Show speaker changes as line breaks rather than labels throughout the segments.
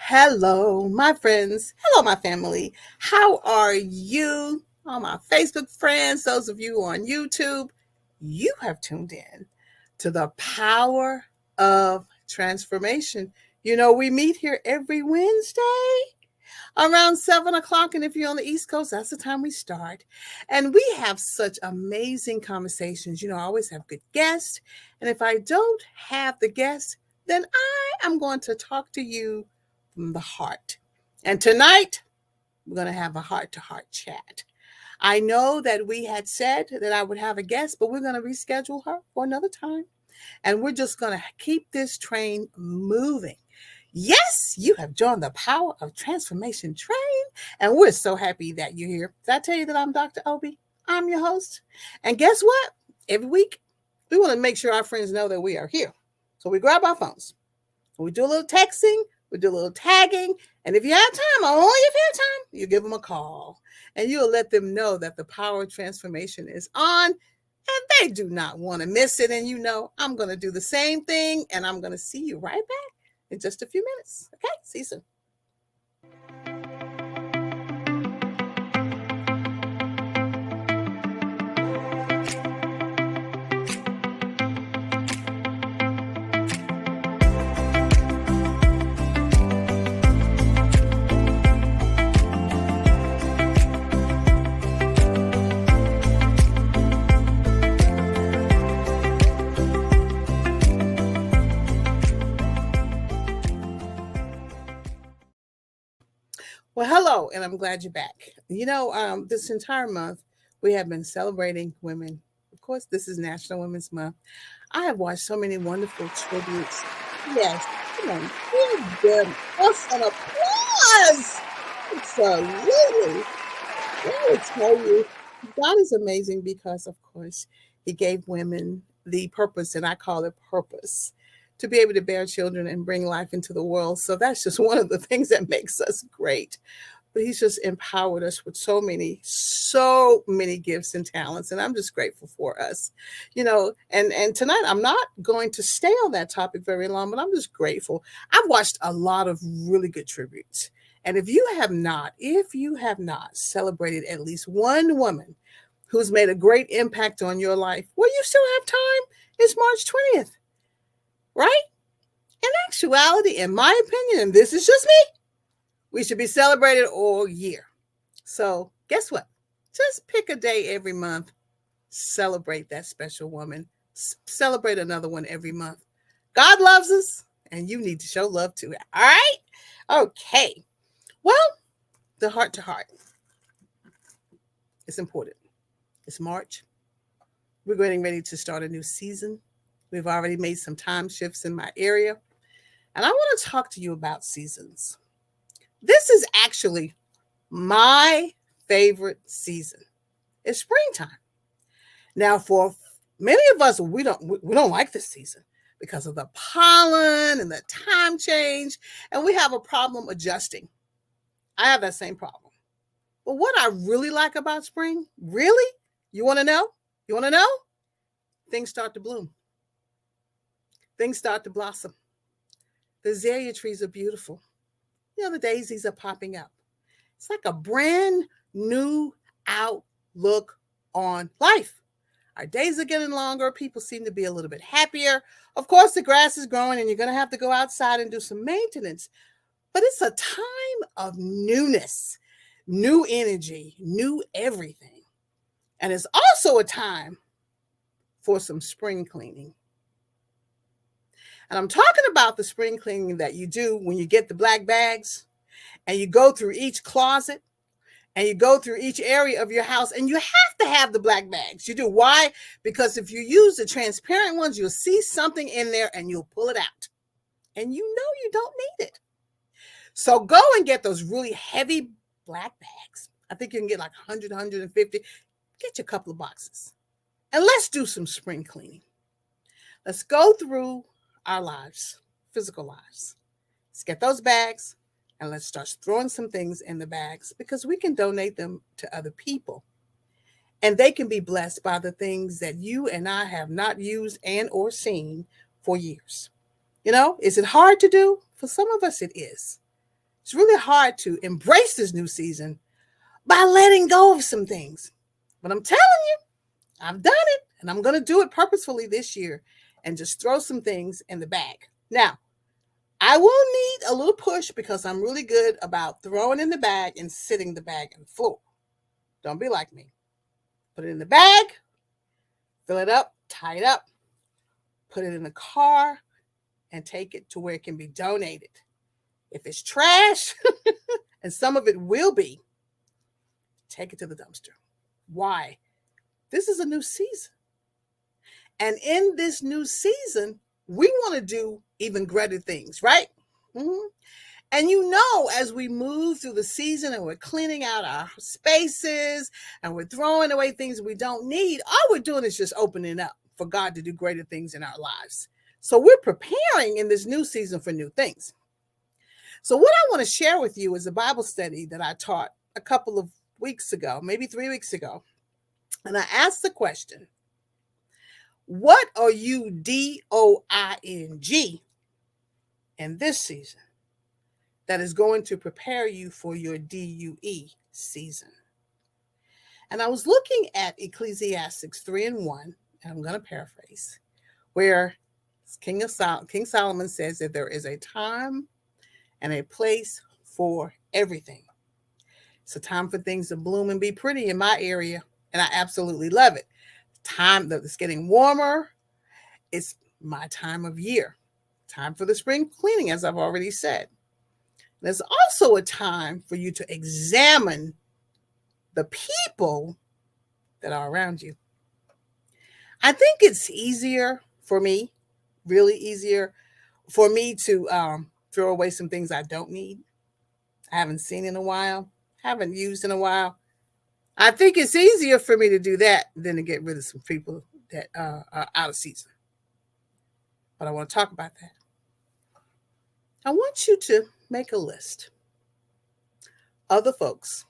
Hello, my friends. Hello, my family. How are you? All my Facebook friends, those of you on YouTube, you have tuned in to the power of transformation. We meet here every Wednesday around 7 o'clock. And if you're on the East Coast, that's the time we start. And we have such amazing conversations. I always have good guests. And if I don't have the guests, then I am going to talk to you from the heart. And tonight, we're going to have a heart to heart chat. I know that we had said that I would have a guest, but we're going to reschedule her for another time. And we're just going to keep this train moving. Yes, you have joined the Power of Transformation train, and we're so happy that you're here. Did I tell you that I'm Dr. Obie? I'm your host. And guess what? Every week, we want to make sure our friends know that we are here. So we grab our phones, we do a little texting, we do a little tagging, and if you have time, only if you have time, you give them a call, and you'll let them know that the Power of Transformation is on, and they do not want to miss it. And I'm going to do the same thing, and I'm going to see you right back in just a few minutes. Okay, see you soon. Well, hello, and I'm glad you're back. This entire month, we have been celebrating women. Of course, this is National Women's Month. I have watched so many wonderful tributes. Yes, come on, give them us an applause. Absolutely. Let me tell you, God is amazing because, of course, He gave women the purpose, and I call it purpose, to be able to bear children and bring life into the world. So that's just one of the things that makes us great. But He's just empowered us with so many gifts and talents. And I'm just grateful for us. And tonight I'm not going to stay on that topic very long, but I'm just grateful. I've watched a lot of really good tributes. And if you have not celebrated at least one woman who's made a great impact on your life, well, you still have time. It's March 20th, right? In actuality, in my opinion, and this is just me, we should be celebrated all year. So guess what? Just pick a day every month, celebrate that special woman, celebrate another one every month. God loves us, and you need to show love to it. All right? Okay. Well, the heart to heart. It's important. It's March. We're getting ready to start a new season. We've already made some time shifts in my area. And I want to talk to you about seasons. This is actually my favorite season. It's springtime. Now, for many of us, we don't like this season because of the pollen and the time change, and we have a problem adjusting. I have that same problem. But what I really like about spring, really, you want to know? You want to know? Things start to bloom. Things start to blossom. The azalea trees are beautiful. The daisies are popping up. It's like a brand new outlook on life. Our days are getting longer. People seem to be a little bit happier. Of course, the grass is growing and you're going to have to go outside and do some maintenance. But it's a time of newness, new energy, new everything. And it's also a time for some spring cleaning. And I'm talking about the spring cleaning that you do when you get the black bags and you go through each closet and you go through each area of your house, and you have to have the black bags. You do. Why? Because if you use the transparent ones, you'll see something in there and you'll pull it out. And you don't need it. So go and get those really heavy black bags. I think you can get like 100, 150. Get you a couple of boxes. And let's do some spring cleaning. Let's go through our lives, physical lives. Let's get those bags and let's start throwing some things in the bags because we can donate them to other people. And they can be blessed by the things that you and I have not used and or seen for years. Is it hard to do? For some of us, it is. It's really hard to embrace this new season by letting go of some things. But I'm telling you, I've done it and I'm going to do it purposefully this year and just throw some things in the bag. Now, I will need a little push because I'm really good about throwing in the bag and sitting the bag on the floor. Don't be like me. Put it in the bag, fill it up, tie it up, put it in the car, and take it to where it can be donated. If it's trash, and some of it will be, take it to the dumpster. Why? This is a new season. And in this new season, we want to do even greater things, right? Mm-hmm. And as we move through the season and we're cleaning out our spaces and we're throwing away things we don't need, all we're doing is just opening up for God to do greater things in our lives. So we're preparing in this new season for new things. So what I want to share with you is a Bible study that I taught a couple of weeks ago, maybe 3 weeks ago. And I asked the question, what are you DOING in this season that is going to prepare you for your DUE season? And I was looking at Ecclesiastes 3:1, and I'm going to paraphrase, where King Solomon says that there is a time and a place for everything. It's a time for things to bloom and be pretty in my area, and I absolutely love it. Time that it's getting warmer. It's my time of year. Time for the spring cleaning, as I've already said. There's also a time for you to examine the people that are around you. I think it's easier for me, really easier for me to throw away some things I don't need, I haven't seen in a while, haven't used in a while. I think it's easier for me to do that than to get rid of some people that are out of season. But I want to talk about that. I want you to make a list of the folks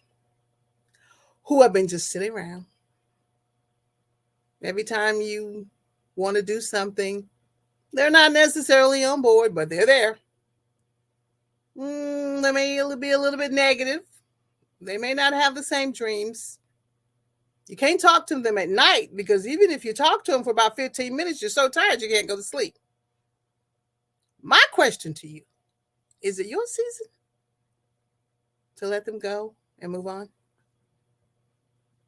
who have been just sitting around. Every time you want to do something, they're not necessarily on board, but they're there. They may be a little bit negative. They may not have the same dreams. You can't talk to them at night because even if you talk to them for about 15 minutes, you're so tired you can't go to sleep. My question to you, is it your season to let them go and move on?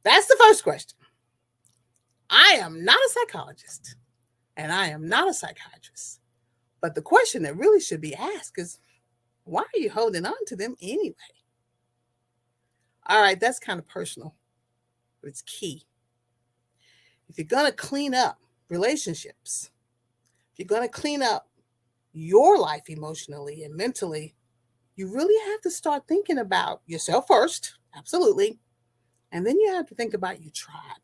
That's the first question. I am not a psychologist and I am not a psychiatrist. But the question that really should be asked is, why are you holding on to them anyway? All right, that's kind of personal, but it's key. If you're going to clean up relationships, if you're going to clean up your life emotionally and mentally, you really have to start thinking about yourself first, absolutely. And then you have to think about your tribe,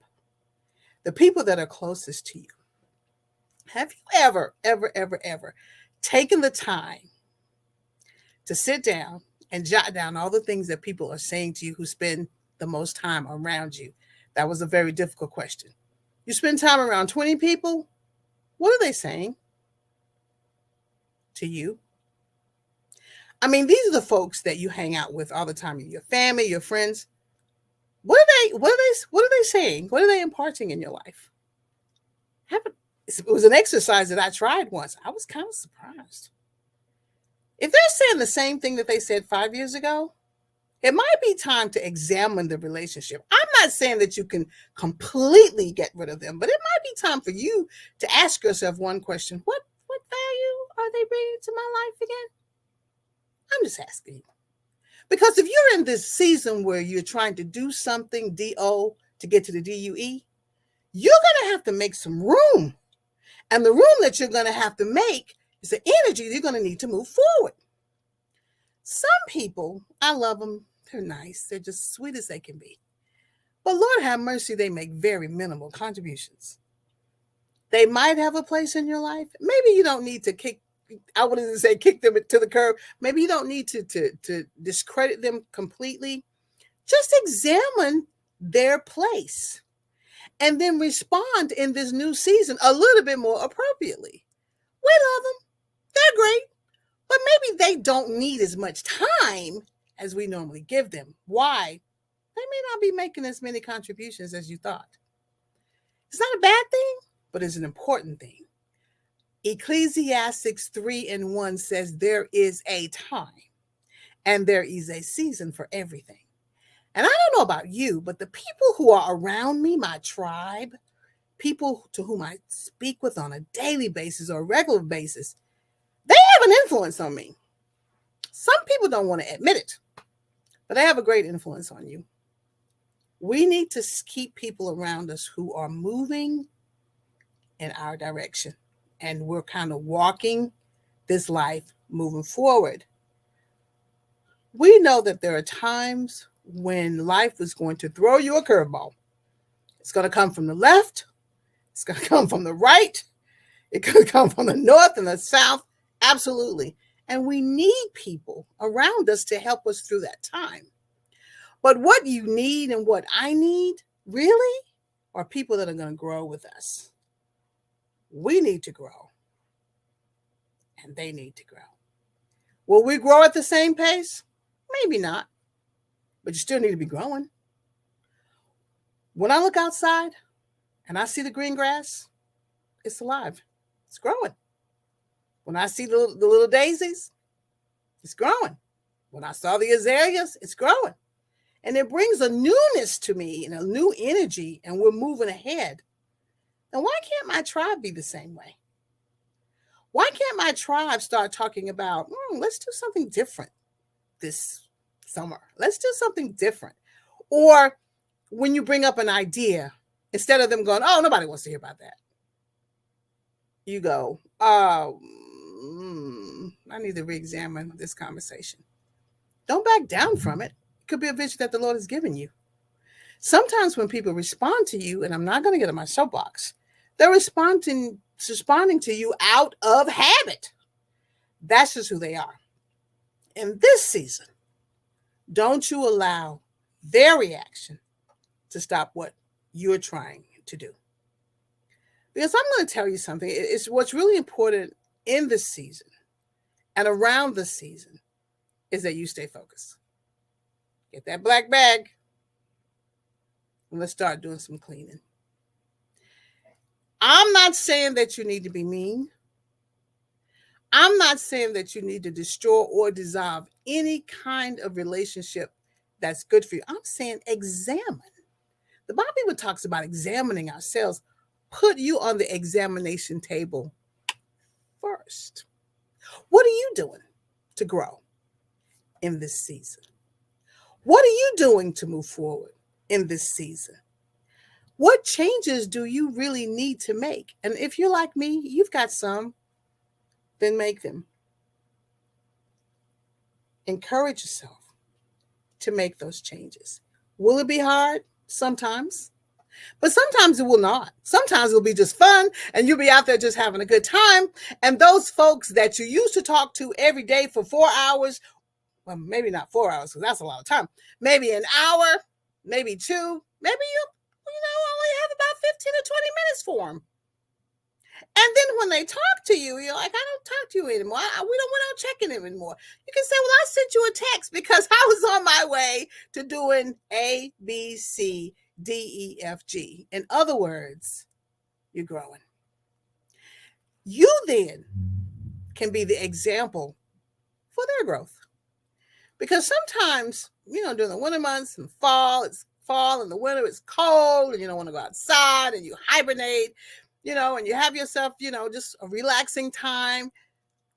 the people that are closest to you. Have you ever taken the time to sit down and jot down all the things that people are saying to you who spend the most time around you? That was a very difficult question. You spend time around 20 people. What are they saying to you? I mean, these are the folks that you hang out with all the time, your family, your friends. What are they saying? What are they imparting in your life? It was an exercise that I tried once. I was kind of surprised. If they're saying the same thing that they said 5 years ago, it might be time to examine the relationship. I'm not saying that you can completely get rid of them, but it might be time for you to ask yourself one question. What value are they bringing to my life again? I'm just asking you. Because if you're in this season where you're trying to do something, DO, to get to the DUE, you're going to have to make some room. And the room that you're going to have to make is the energy you're going to need to move forward. Some people, I love them. They're nice. They're just sweet as they can be. But Lord have mercy, they make very minimal contributions. They might have a place in your life. Maybe you don't need to kick them to the curb. Maybe you don't need to discredit them completely. Just examine their place and then respond in this new season a little bit more appropriately. We love them. They're great. But maybe they don't need as much time as we normally give them. Why? They may not be making as many contributions as you thought. It's not a bad thing, but it's an important thing. Ecclesiastes 3 and 1 says there is a time and there is a season for everything. And I don't know about you, but the people who are around me, my tribe, people to whom I speak with on a daily basis or a regular basis, they have an influence on me. Some people don't want to admit it, but they have a great influence on you. We need to keep people around us who are moving in our direction. And we're kind of walking this life moving forward. We know that there are times when life is going to throw you a curveball. It's going to come from the left. It's going to come from the right. It could come from the north and the south. Absolutely. And we need people around us to help us through that time. But what you need and what I need really are people that are going to grow with us. We need to grow. And they need to grow. Will we grow at the same pace? Maybe not. But you still need to be growing. When I look outside and I see the green grass, it's alive. It's growing. When I see the little daisies, it's growing. When I saw the azaleas, it's growing. And it brings a newness to me and a new energy, and we're moving ahead. And why can't my tribe be the same way? Why can't my tribe start talking about, let's do something different this summer? Let's do something different. Or when you bring up an idea, instead of them going, oh, nobody wants to hear about that, you go, I need to re-examine this conversation. Don't back down from it. It could be a vision that the Lord has given you. Sometimes when people respond to you, and I'm not going to get on my soapbox, they're responding to you out of habit. That's just who they are. In this season, don't you allow their reaction to stop what you're trying to do. Because I'm going to tell you something. It's what's really important in this season and around this season is that you stay focused. Get that black bag and let's start doing some cleaning. I'm not saying that you need to be mean. I'm not saying that you need to destroy or dissolve any kind of relationship that's good for you. I'm saying examine. The Bible even talks about examining ourselves. Put you on the examination table first. What are you doing to grow in this season? What are you doing to move forward in this season? What changes do you really need to make? And if you're like me, you've got some, then make them. Encourage yourself to make those changes. Will it be hard? Sometimes. But sometimes it will not. Sometimes it'll be just fun and you'll be out there just having a good time. And those folks that you used to talk to every day for 4 hours, well, maybe not 4 hours because that's a lot of time, maybe an hour, maybe two, maybe you only have about 15 or 20 minutes for them. And then when they talk to you, you're like, I don't talk to you anymore. We don't want to check in anymore. You can say, well, I sent you a text because I was on my way to doing A, B, C, D, E, F, G. In other words, you're growing. You then can be the example for their growth. Because sometimes, during the winter months and it's fall and the winter, it's cold and you don't want to go outside and you hibernate, and you have yourself, just a relaxing time.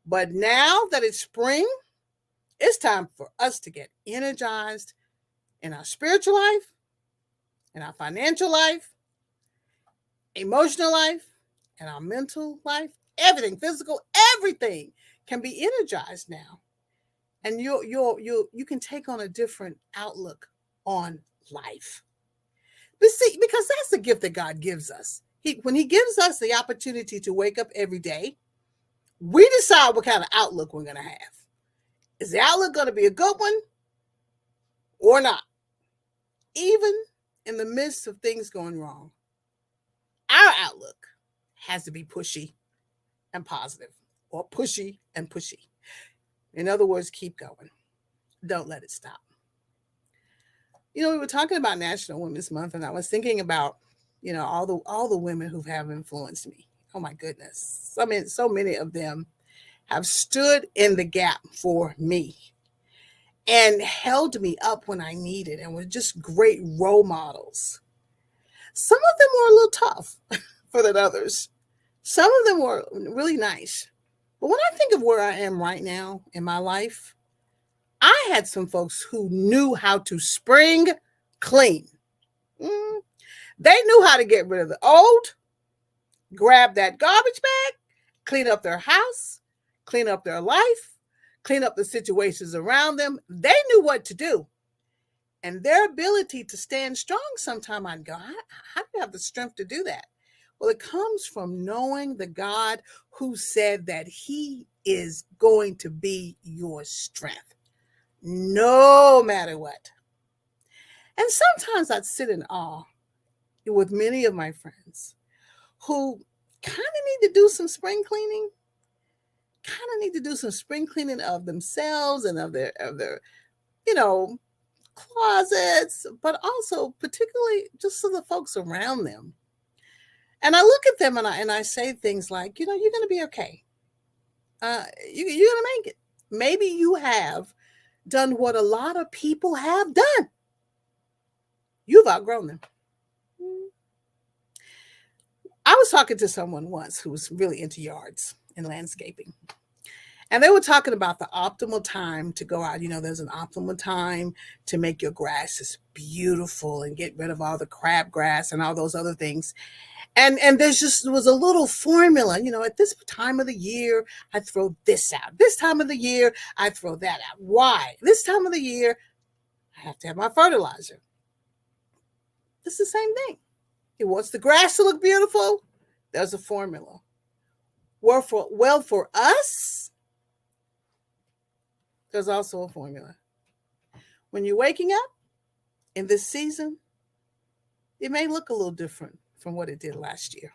But now that it's spring, it's time for us to get energized in our spiritual life, in our financial life, emotional life, and our mental life. Everything, physical, everything can be energized now. And you can take on a different outlook on life. But see, because that's the gift that God gives us. When he gives us the opportunity to wake up every day, we decide what kind of outlook we're going to have. Is the outlook going to be a good one or not? Even in the midst of things going wrong, our outlook has to be pushy and positive, or pushy and pushy. In other words, keep going. Don't let it stop. We were talking about National Women's Month, and I was thinking about, all the women who have influenced me. Oh my goodness. So many of them have stood in the gap for me and held me up when I needed and were just great role models. Some of them were a little tough for the others. Some of them were really nice. But when I think of where I am right now in my life, I had some folks who knew how to spring clean. Mm. They knew how to get rid of the old, grab that garbage bag, clean up their house, clean up their life, clean up the situations around them. They knew what to do. And their ability to stand strong, sometime I'd go, how do you have the strength to do that? Well, it comes from knowing the God who said that he is going to be your strength, no matter what. And sometimes I'd sit in awe with many of my friends who kind of need to do some spring cleaning, of themselves and of their closets, but also particularly just to the folks around them. And I look at them and I say things like, you're going to be okay. You're going to make it. Maybe you have done what a lot of people have done. You've outgrown them. I was talking to someone once who was really into yards and landscaping. And they were talking about the optimal time to go out. There's an optimal time to make your grasses beautiful and get rid of all the crabgrass and all those other things. And there was a little formula, at this time of the year, I throw this out. This time of the year, I throw that out. Why? This time of the year, I have to have my fertilizer. It's the same thing. It wants the grass to look beautiful. There's a formula. Well, for us, there's also a formula. When you're waking up in this season, it may look a little different from what it did last year.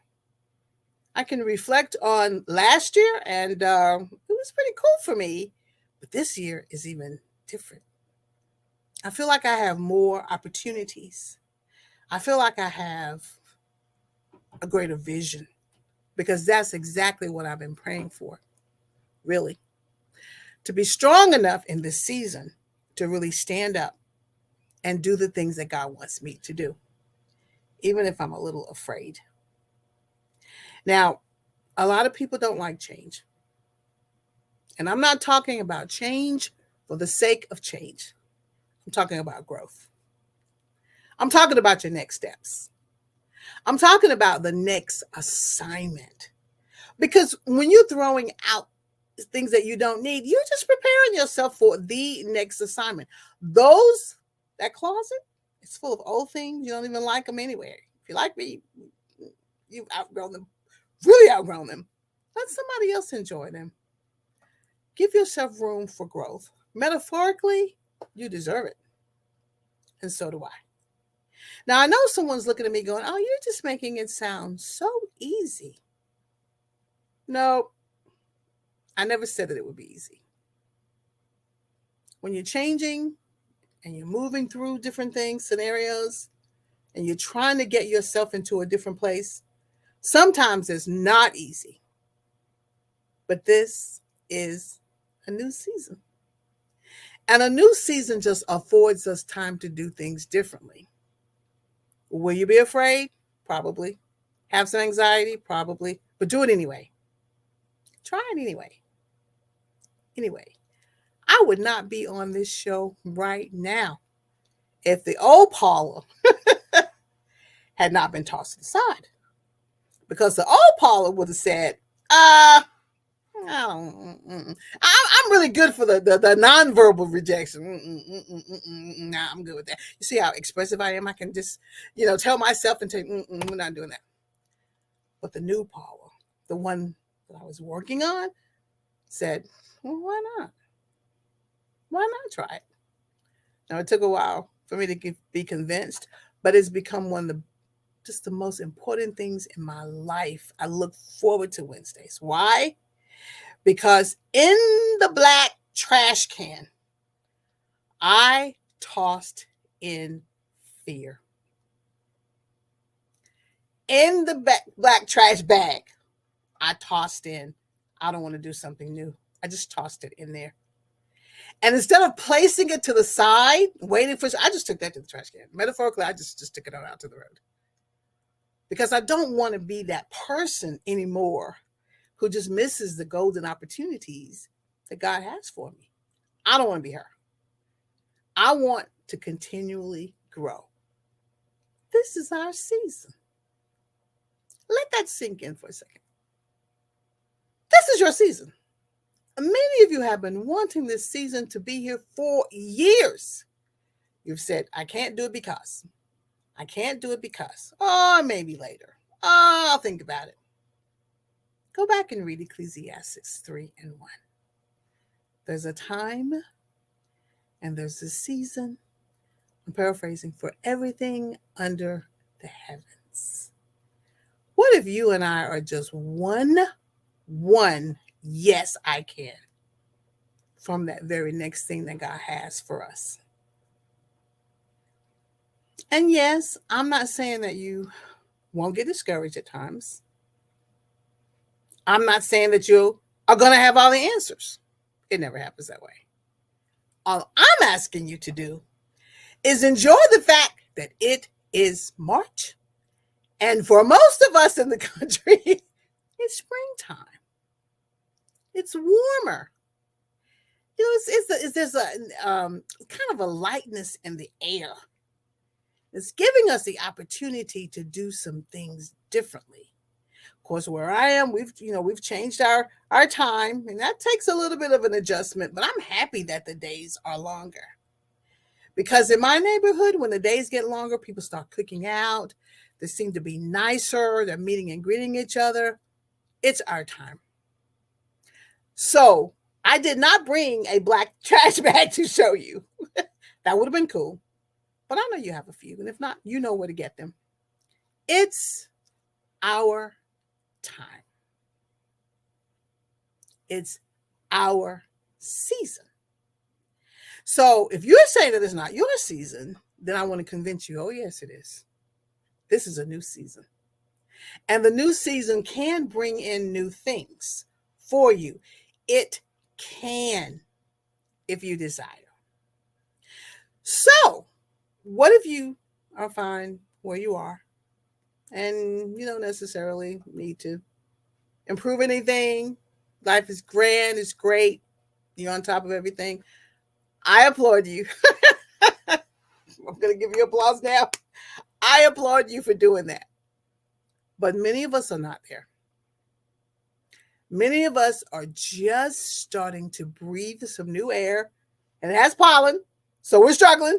I can reflect on last year, and it was pretty cool for me. But this year is even different. I feel like I have more opportunities. I feel like I have a greater vision, because that's exactly what I've been praying for, really. To be strong enough in this season to really stand up and do the things that God wants me to do, even if I'm a little afraid. Now, a lot of people don't like change. And I'm not talking about change for the sake of change. I'm talking about growth. I'm talking about your next steps. I'm talking about the next assignment. Because when you're throwing out things that you don't need, you're just preparing yourself for the next assignment. That closet, it's full of old things. You don't even like them anyway. If you like me, you've outgrown them, really outgrown them. Let somebody else enjoy them. Give yourself room for growth. Metaphorically, you deserve it. And so do I. Now, I know someone's looking at me going, oh, you're just making it sound so easy. No, I never said that it would be easy. When you're changing and you're moving through different things, scenarios, and you're trying to get yourself into a different place, sometimes it's not easy. But this is a new season. And a new season just affords us time to do things differently. Will you be afraid? Probably. Have some anxiety? Probably. But do it anyway. Try it anyway. Anyway, I would not be on this show right now if the old Paula had not been tossed aside. Because the old Paula would have said, I'm really good for the nonverbal rejection. Nah, I'm good with that. You see how expressive I am? I can just, tell myself and say, we're not doing that. But the new Paula, the one that I was working on, said, well, why not? Why not try it? Now, it took a while for me to be convinced, but it's become one of the most important things in my life. I look forward to Wednesdays. Why? Because in the Black trash can, I tossed in fear. In the black trash bag, I tossed in, I don't want to do something new. I just tossed it in there. And instead of placing it to the side, waiting for, I just took that to the trash can. Metaphorically, I just took it out to the road. Because I don't want to be that person anymore who just misses the golden opportunities that God has for me. I don't want to be her. I want to continually grow. This is our season. Let that sink in for a second. This is your season. Many of you have been wanting this season to be here for years. You've said, I can't do it because. I can't do it because. Oh, maybe later. Oh, I'll think about it. Go back and read Ecclesiastes 3 and 1. There's a time and there's a season, I'm paraphrasing, for everything under the heavens. What if you and I are just one yes, I can, from that very next thing that God has for us? And yes, I'm not saying that you won't get discouraged at times. I'm not saying that you are going to have all the answers. It never happens that way. All I'm asking you to do is enjoy the fact that it is March. And for most of us in the country, it's springtime. It's warmer. There's a kind of a lightness in the air. It's giving us the opportunity to do some things differently. Of course, where I am, we've changed our time, and that takes a little bit of an adjustment, but I'm happy that the days are longer. Because in my neighborhood, when the days get longer, people start cooking out. They seem to be nicer. They're meeting and greeting each other. It's our time. So I did not bring a black trash bag to show you. That would have been cool. But I know you have a few. And if not, you know where to get them. It's our time. It's our season. So if you're saying that it's not your season, then I want to convince you, oh, yes, it is. This is a new season. And the new season can bring in new things for you. It can, if you desire. So, what if you are fine where you are and you don't necessarily need to improve anything? Life is grand, it's great. You're on top of everything. I applaud you. I'm going to give you applause now. I applaud you for doing that. But many of us are not there. Many of us are just starting to breathe some new air, and it has pollen, so we're struggling.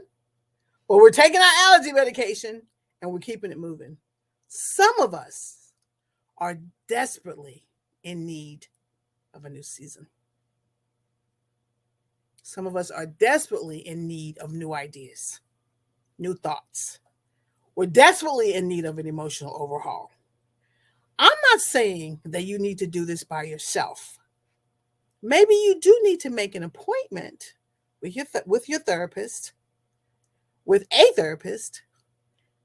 But we're taking our allergy medication, and we're keeping it moving. Some of us are desperately in need of a new season. Some of us are desperately in need of new ideas, new thoughts. We're desperately in need of an emotional overhaul. I'm not saying that you need to do this by yourself. Maybe you do need to make an appointment with your therapist, with a therapist,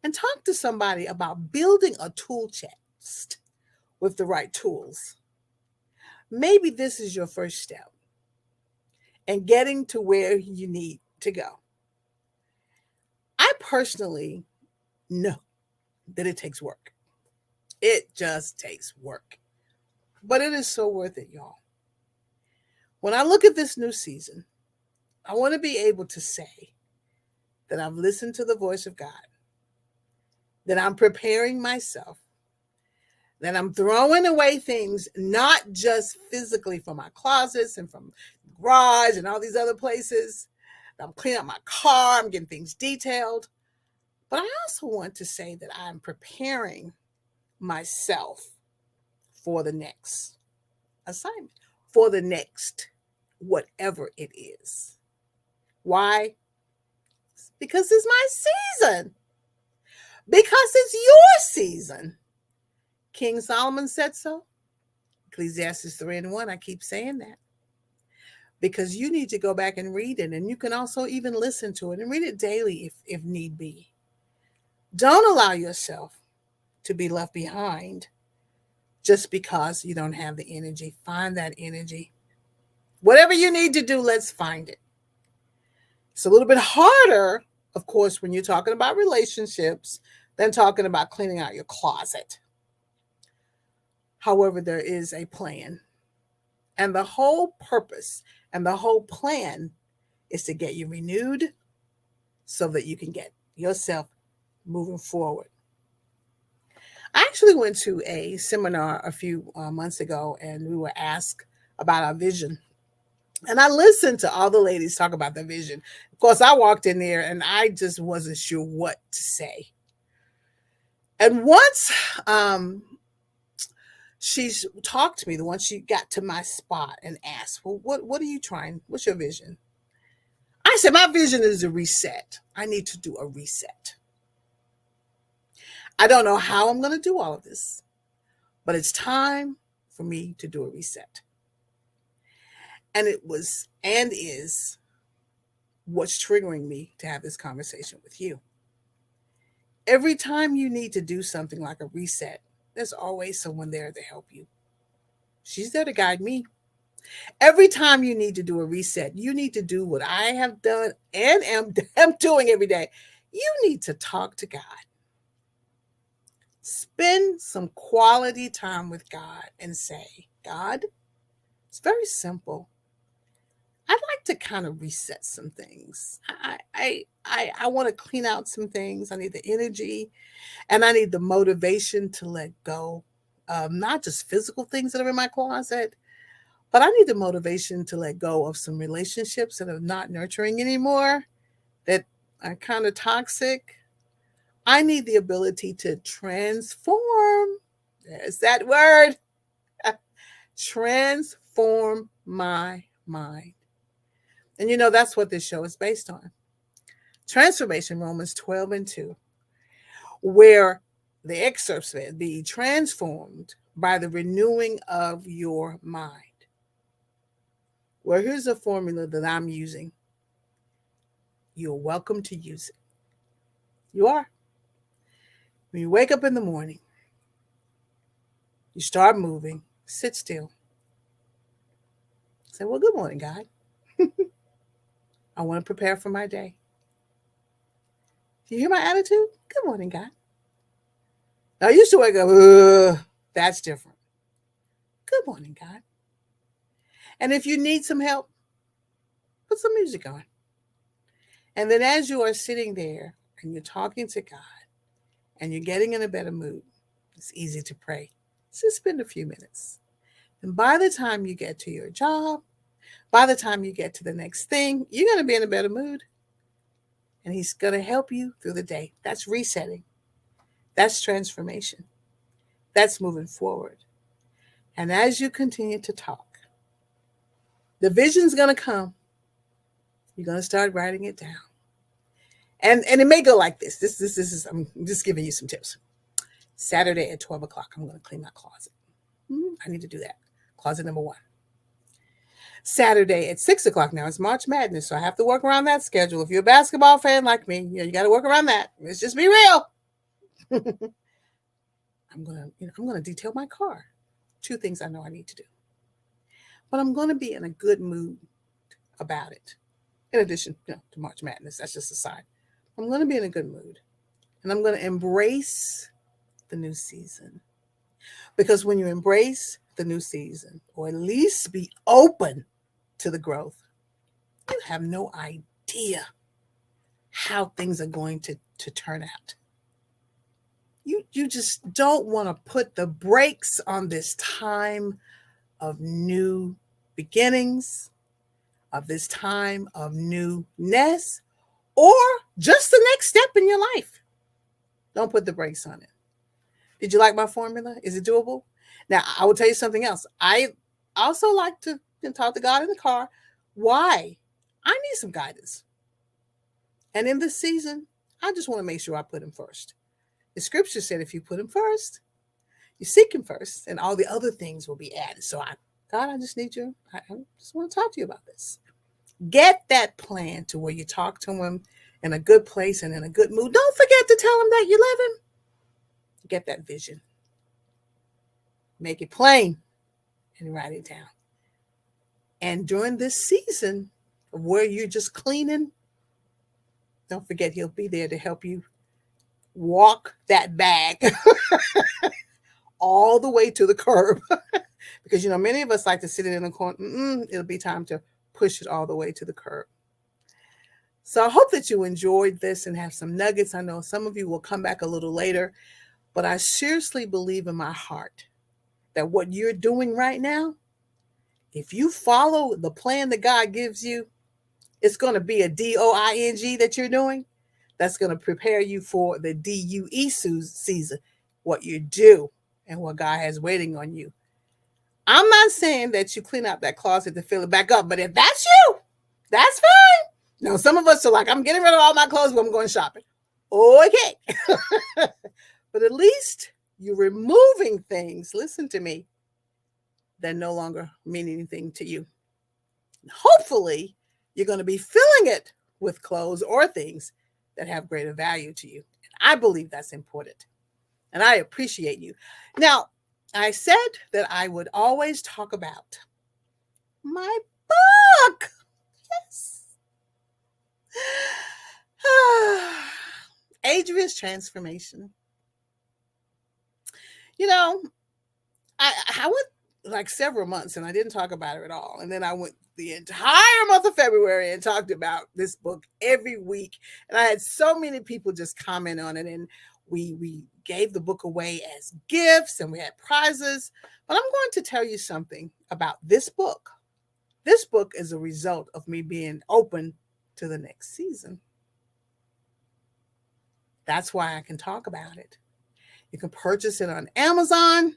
and talk to somebody about building a tool chest with the right tools. Maybe this is your first step in getting to where you need to go. I personally know that it takes work. It just takes work. But it is so worth it, y'all. When I look at this new season, I want to be able to say that I've listened to the voice of God, that I'm preparing myself, that I'm throwing away things, not just physically from my closets and from the garage and all these other places. I'm cleaning up my car, I'm getting things detailed. But I also want to say that I'm preparing myself for the next assignment, for the next whatever it is. Why? Because it's my season. Because it's your season. King Solomon said so. Ecclesiastes 3 and 1, I keep saying that. because you need to go back and read it. And you can also even listen to it and read it daily if need be. Don't allow yourself to be left behind just because you don't have the energy. Find that energy. Whatever you need to do, let's find it. It's a little bit harder, of course, when you're talking about relationships than talking about cleaning out your closet. However, there is a plan. And the whole purpose and the whole plan is to get you renewed so that you can get yourself moving forward. I actually went to a seminar a few months ago, and we were asked about our vision. And I listened to all the ladies talk about their vision. Of course, I walked in there and I just wasn't sure what to say. And once she talked to me, the one she got to my spot and asked, well, what are you trying? What's your vision? I said, my vision is a reset. I need to do a reset. I don't know how I'm going to do all of this, but it's time for me to do a reset. And it was and is what's triggering me to have this conversation with you. Every time you need to do something like a reset, there's always someone there to help you. She's there to guide me. Every time you need to do a reset, you need to do what I have done and am doing every day. You need to talk to God. Spend some quality time with God and say, God, it's very simple. I'd like to kind of reset some things. I want to clean out some things. I need the energy and I need the motivation to let go of not just physical things that are in my closet, but I need the motivation to let go of some relationships that are not nurturing anymore, that are kind of toxic. I need the ability to transform. There's that word. Transform my mind. And that's what this show is based on. Transformation, Romans 12:2, where the excerpt said, be transformed by the renewing of your mind. Well, here's a formula that I'm using. You're welcome to use it. You are. When you wake up in the morning, you start moving, sit still. Say, well, good morning, God. I want to prepare for my day. Do you hear my attitude? Good morning, God. Now, I used to wake up, that's different. Good morning, God. And if you need some help, put some music on. And then as you are sitting there and you're talking to God and you're getting in a better mood, it's easy to pray. Just spend a few minutes. And by the time you get to your job, by the time you get to the next thing, you're going to be in a better mood. And he's going to help you through the day. That's resetting. That's transformation. That's moving forward. And as you continue to talk, the vision's going to come. You're going to start writing it down. And it may go like this. This is, I'm just giving you some tips. Saturday at 12 o'clock, I'm going to clean my closet. I need to do that. Closet number 1. Saturday at 6 o'clock. Now it's March Madness, so I have to work around that schedule. If you're a basketball fan like me, you got to work around that. Let's just be real. I'm gonna detail my car. 2 things I know I need to do. But I'm going to be in a good mood about it. In addition to March Madness, that's just a side. I'm going to be in a good mood. And I'm going to embrace the new season. Because when you embrace the new season, or at least be open to the growth, you have no idea how things are going to turn out. You just don't want to put the brakes on this time of new beginnings, of this time of newness, or just the next step in your life. Don't put the brakes on it. Did you like my formula? Is it doable? Now, I will tell you something else. I also like to talk to God in the car. Why? I need some guidance. And in this season, I just want to make sure I put him first. The scripture said if you put him first, you seek him first, and all the other things will be added. So I God, I just need you. I just want to talk to you about this. Get that plan to where you talk to him in a good place and in a good mood. Don't forget to tell him that you love him. Get that vision. Make it plain and write it down. And during this season where you're just cleaning, don't forget he'll be there to help you walk that bag all the way to the curb. Because, many of us like to sit it in the corner. It'll be time to push it all the way to the curb. So I hope that you enjoyed this and have some nuggets. I know some of you will come back a little later, but I seriously believe in my heart that what you're doing right now, if you follow the plan that God gives you, it's going to be a DOING that you're doing. That's going to prepare you for the DUE season, what you do and what God has waiting on you. I'm not saying that you clean out that closet to fill it back up, but if that's you, that's fine. Now, some of us are like, I'm getting rid of all my clothes, but I'm going shopping. Okay. But at least you're removing things, listen to me, that no longer mean anything to you. Hopefully, you're going to be filling it with clothes or things that have greater value to you. And I believe that's important. And I appreciate you. Now, I said that I would always talk about my book. Yes. Adria's Transformation. I went like several months and I didn't talk about it at all. And then I went the entire month of February and talked about this book every week. And I had so many people just comment on it. And we gave the book away as gifts and we had prizes. But I'm going to tell you something about this book. This book is a result of me being open to the next season. That's why I can talk about it. You can purchase it on Amazon.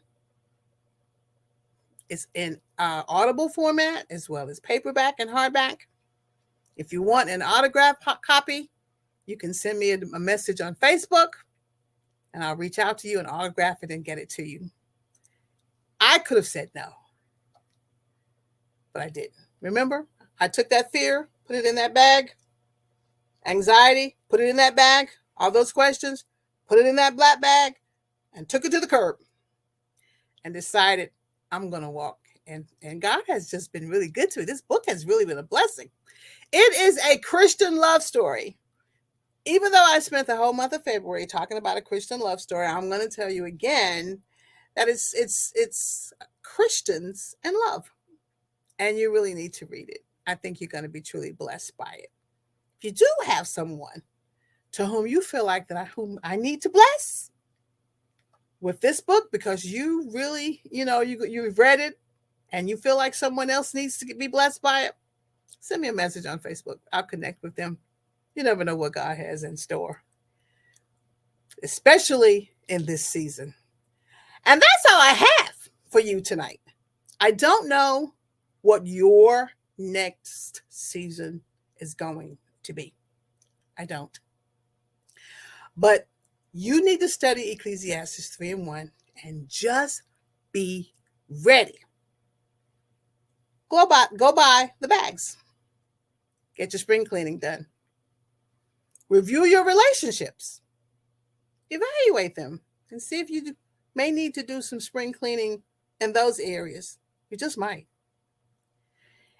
It's in Audible format as well as paperback and hardback. If you want an autographed copy, you can send me a message on Facebook and I'll reach out to you and autograph it and get it to you. I could have said no, but I didn't. Remember, I took that fear, put it in that bag, anxiety, put it in that bag, all those questions, put it in that black bag, and took it to the curb and decided I'm going to walk. And God has just been really good to me. This book has really been a blessing. It is a Christian love story. Even though I spent the whole month of February talking about a Christian love story, I'm going to tell you again that it's Christians and love. And you really need to read it. I think you're going to be truly blessed by it. If you do have someone to whom you feel like whom I need to bless with this book, because you really, you've read it and you feel like someone else needs to be blessed by it, send me a message on Facebook. I'll connect with them. You never know what God has in store, especially in this season. And that's all I have for you tonight. I don't know what your next season is going to be. I don't. But you need to study Ecclesiastes 3:1 and just be ready. Go buy the bags. Get your spring cleaning done. Review your relationships. Evaluate them and see if you may need to do some spring cleaning in those areas. You just might.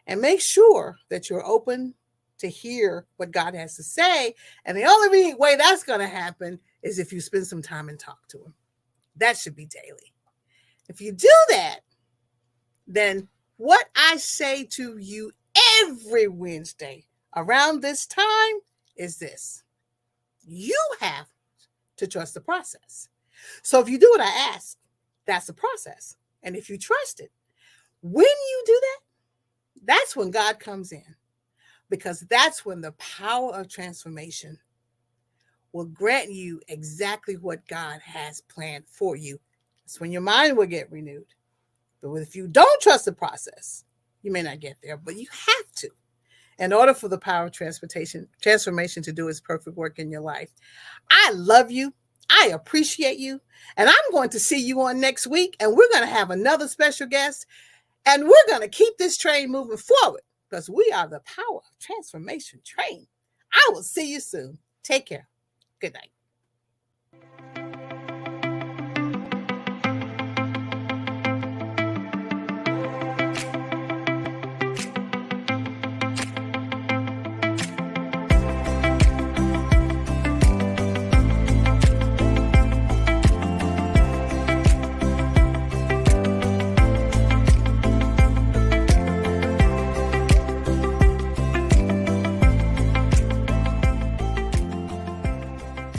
And make sure that you're open to hear what God has to say. And the only way that's going to happen is if you spend some time and talk to him. That should be daily. If you do that, then what I say to you every Wednesday around this time is this. You have to trust the process. So if you do what I ask, that's the process. And if you trust it, when you do that, that's when God comes in. Because that's when the power of transformation will grant you exactly what God has planned for you. That's when your mind will get renewed. But if you don't trust the process, you may not get there, but you have to. In order for the power of transformation to do its perfect work in your life. I love you. I appreciate you. And I'm going to see you on next week. And we're going to have another special guest. And we're going to keep this train moving forward because we are the power of transformation train. I will see you soon. Take care. Good night.